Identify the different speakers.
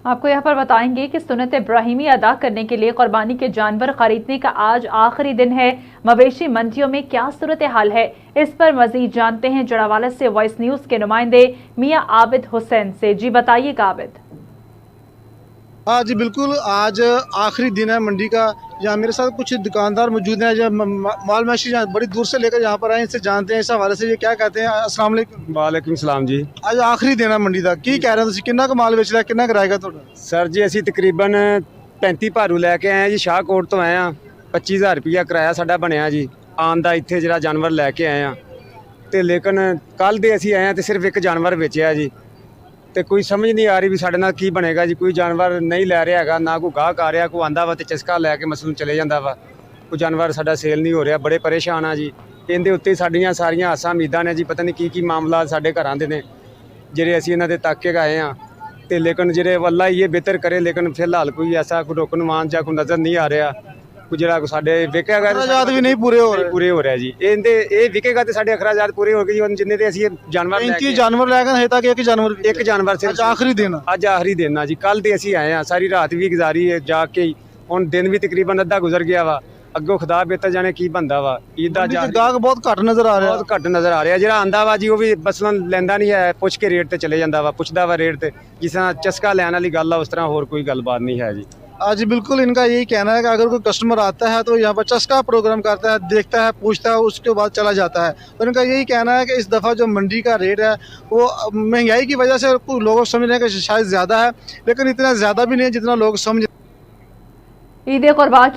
Speaker 1: आपको यहाँ पर बताएंगे कि सुन्नत इब्राहिमी अदा करने के लिए कुर्बानी के जानवर खरीदने का आज आखिरी दिन है। मवेशी मंडियों में क्या सूरत हाल है, इस पर मजीद जानते हैं जड़ावाला से वॉइस न्यूज के नुमाइंदे मियां आबिद हुसैन से। जी बताइएगा आबिद।
Speaker 2: हाँ जी बिल्कुल, आज आखिरी दिन है मंडी का। यहाँ मेरे साथ कुछ दुकानदार मौजूद हैं जो माल मवेशी बड़ी दूर से लेकर यहाँ पर आए, इनसे जानते हैं इस हवाले से ये क्या कहते हैं। अस्सलाम वालेकुम।
Speaker 3: वालेकुम सलाम जी।
Speaker 2: आज आखिरी दिन है मंडी का, की कह रहे हो किन्ना का माल बेच लिया, किन्ना कराएगा ਤੁਹਾਡਾ?
Speaker 3: सर जी ਅਸੀਂ ਤਕਰੀਬਨ 35 ਭਾਰੂ ਲੈ ਕੇ ਆਏ ਜੀ, ਸ਼ਾਹਕੋਟ ਤੋਂ ਆਏ ਆ। 25000 ਰੁਪਇਆ ਕਿਰਾਇਆ ਸਾਡਾ ਬਣਿਆ ਜੀ ਆਉਣ ਦਾ, ਇੱਥੇ ਜਿਹੜਾ ਜਾਨਵਰ ਲੈ ਕੇ ਆਏ ਆ। ਤੇ ਲੇਕਿਨ ਕੱਲ ਦੇ ਅਸੀਂ ਆਏ ਆ ਤੇ ਸਿਰਫ ਇੱਕ ਜਾਨਵਰ ਵੇਚਿਆ ਜੀ। ਤੇ ਕੋਈ ਸਮਝ ਨਹੀਂ ਆ ਰਹੀ ਵੀ ਸਾਡੇ ਨਾਲ ਕੀ ਬਣੇਗਾ ਜੀ। ਕੋਈ ਜਾਨਵਰ ਨਹੀਂ ਲੈ ਰਿਹਾ ਹੈਗਾ, ਨਾ ਕੋਈ ਗਾਹਕ ਆ ਰਿਹਾ, ਕੋਈ ਆਂਦਾ ਵਾ ਤੇ ਚਸਕਾ ਲੈ ਕੇ ਮਸਲੂਨ ਚਲੇ ਜਾਂਦਾ ਵਾ। ਕੋਈ ਜਾਨਵਰ ਸਾਡਾ ਸੇਲ ਨਹੀਂ ਹੋ ਰਿਹਾ, ਬੜੇ ਪਰੇਸ਼ਾਨ ਆ ਜੀ। ਇਹਦੇ ਉੱਤੇ ਸਾਡੀਆਂ ਸਾਰੀਆਂ ਆਸਾਂ ਉਮੀਦਾਂ ਨੇ ਜੀ, ਪਤਾ ਨਹੀਂ ਕੀ ਮਾਮਲਾ ਸਾਡੇ ਘਰਾਂ ਦੇ ਨੇ ਜਿਹੜੇ ਅਸੀਂ ਇਹਨਾਂ ਦੇ ਤੱਕ ਕੇ ਆਏ ਆ। ਤੇ ਲੇਕਿਨ ਜਿਹੜੇ ਅੱਲਾ ਹੀ ਇਹ ਬਿਹਤਰ ਕਰੇ, ਲੇਕਿਨ ਫਿਲਹਾਲ ਕੋਈ ਐਸਾ ਕੋਈ ਰੁਕਨਮਾਨ ਜਾਂ ਕੋਈ ਨਜ਼ਰ ਨਹੀਂ ਆ ਰਿਹਾ। ਕੋਈ ਜਿਹੜਾ ਸਾਡੇ ਵਿਕੇਗਾ
Speaker 2: ਅਖਰਾਜਾਤ ਵੀ ਨਹੀਂ ਪੂਰੇ ਹੋ
Speaker 3: ਰਿਹਾ ਜੀ। ਇਹ ਵਿਕੇਗਾ ਤੇ ਸਾਡੇ ਅਖਰਾਜਾਤ ਪੂਰੇ ਹੋ ਗਏ ਜੀ। ਜਿੰਨੇ ਤੇ ਅਸੀਂ ਜਾਨਵਰ ਲੈ ਕੇ
Speaker 2: ਜਾਨਵਰ ਲੈ ਕੇ ਹਜੇ ਤੱਕ ਇੱਕ ਜਾਨਵਰ
Speaker 3: ਸਿਰਫ
Speaker 2: ਆਖਰੀ ਦਿਨ
Speaker 3: ਅੱਜ ਆਖਰੀ ਦਿਨ ਆ ਜੀ। ਕੱਲ ਦੇ ਅਸੀਂ ਆਏ ਆ, ਸਾਰੀ ਰਾਤ ਵੀ ਗੁਜ਼ਾਰੀ ਹੈ ਜਾ ਕੇ। ਹੁਣ ਦਿਨ ਵੀ ਤਕਰੀਬਨ ਅੱਧਾ ਗੁਜ਼ਰ ਗਿਆ ਵਾ। ਅੱਗੋਂ ਖੁਦਾ ਬਿਹਤਰ ਜਾਣੇ ਕੀ ਬੰਦਾ ਵਾ। ਈਦਾ
Speaker 2: ਗਾਹਕ ਬਹੁਤ ਘੱਟ ਨਜ਼ਰ ਆ ਰਿਹਾ,
Speaker 3: ਬਹੁਤ ਘੱਟ ਨਜ਼ਰ ਆ ਰਿਹਾ। ਜਿਹੜਾ ਆਂਦਾ ਵਾ ਜੀ ਉਹ ਵੀ ਮਸਲਨ ਲੈਂਦਾ ਨਹੀਂ ਹੈ, ਪੁੱਛ ਕੇ ਰੇਟ ਤੇ ਚਲੇ ਜਾਂਦਾ ਵਾ, ਪੁੱਛਦਾ ਵਾ ਰੇਟ ਤੇ। ਜਿਸ ਤਰ੍ਹਾਂ ਚਸਕਾ ਲੈਣ ਵਾਲੀ ਗੱਲ ਆ, ਉਸ तरह ਹੋਰ ਕੋਈ ਗੱਲਬਾਤ नहीं है जी।
Speaker 2: आज बिल्कुल इनका यही कहना है कि अगर कोई कस्टमर आता है तो यहाँ पर चस्का प्रोग्राम करता है, देखता है, पूछता है, उसके बाद चला जाता है। तो इनका यही कहना है कि इस दफ़ा जो मंडी का रेट है वो महंगाई की वजह से लोग समझ रहे हैं कि शायद ज़्यादा है, लेकिन इतना ज़्यादा भी नहीं है जितना लोग समझ।
Speaker 1: ईद कुर्बान